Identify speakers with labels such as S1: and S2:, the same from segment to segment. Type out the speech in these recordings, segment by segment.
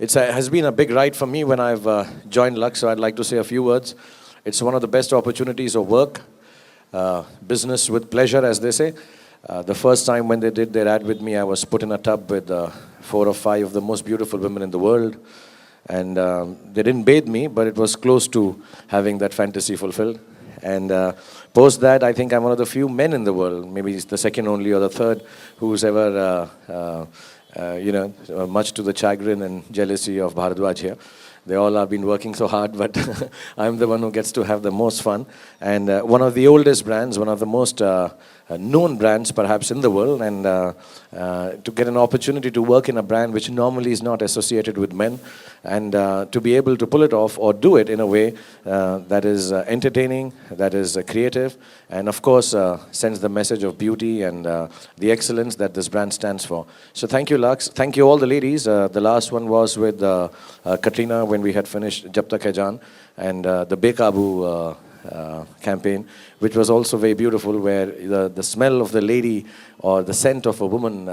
S1: It has been a big ride for me when I've joined Lux, so I'd like to say a few words. It's one of the best opportunities of work, business with pleasure, as they say. The first time when they did their ad with me, I was put in a tub with 4 or 5 of the most beautiful women in the world. And they didn't bathe me, but it was close to having that fantasy fulfilled. And post that, I think I'm one of the few men in the world, maybe it's the second only or the third, who's ever, much to the chagrin and jealousy of Bharadwaj here. They all have been working so hard, but I'm the one who gets to have the most fun. And one of the oldest brands, one of the most known brands perhaps in the world, and to get an opportunity to work in a brand which normally is not associated with men, and to be able to pull it off or do it in a way that is entertaining, that is creative, and of course sends the message of beauty and the excellence that this brand stands for. So thank you, Lux. Thank you all the ladies. The last one was with Katrina when we had finished Jab Tak Hai Jaan, and the Bekabu campaign, which was also very beautiful, where the smell of the lady or the scent of a woman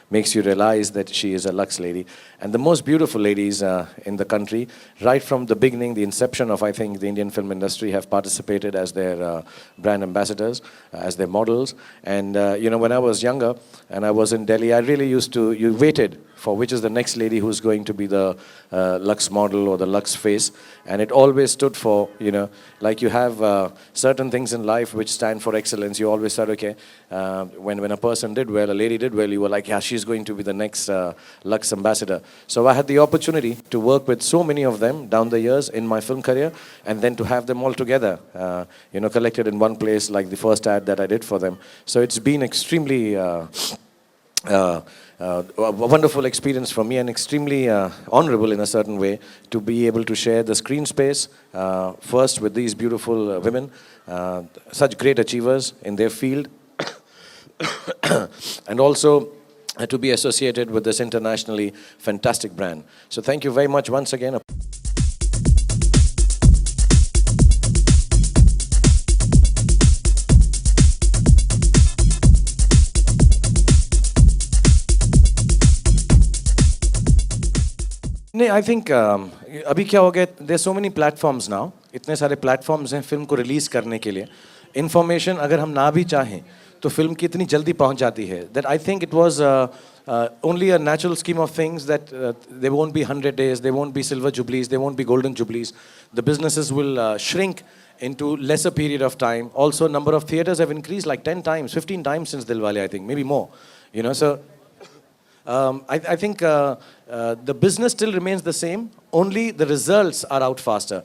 S1: makes you realize that she is a Lux lady. And the most beautiful ladies in the country, right from the beginning, the inception of, I think, the Indian film industry, have participated as their brand ambassadors, as their models. And, when I was younger and I was in Delhi, I really you waited for which is the next lady who's going to be the Lux model or the Lux face. And it always stood for, like you have certain things in life which stand for excellence. You always said, okay, when a person did well, a lady did well, you were like, yeah, she's going to be the next Lux ambassador. So I had the opportunity to work with so many of them down the years in my film career, and then to have them all together, collected in one place, like the first ad that I did for them. So it's been extremely a wonderful experience for me, and extremely honorable in a certain way to be able to share the screen space first with these beautiful women, such great achievers in their field, and also to be associated with this internationally fantastic brand. So thank you very much once again. नहीं, I think अभी क्या हो गया, there are so many platforms now, इतने सारे platforms हैं film को release करने के लिए. Information अगर हम ना भी चाहें तो फिल्म की इतनी जल्दी पहुंच जाती है that I think it was only a natural scheme of things that there won't be 100 days, there won't be silver jubilees, there won't be golden jubilees. The businesses will shrink into lesser period of time. Also, number of theaters have increased like 10 times, 15 times since Dilwale, I think, maybe more. So I think the business still remains the same, only the results are out faster.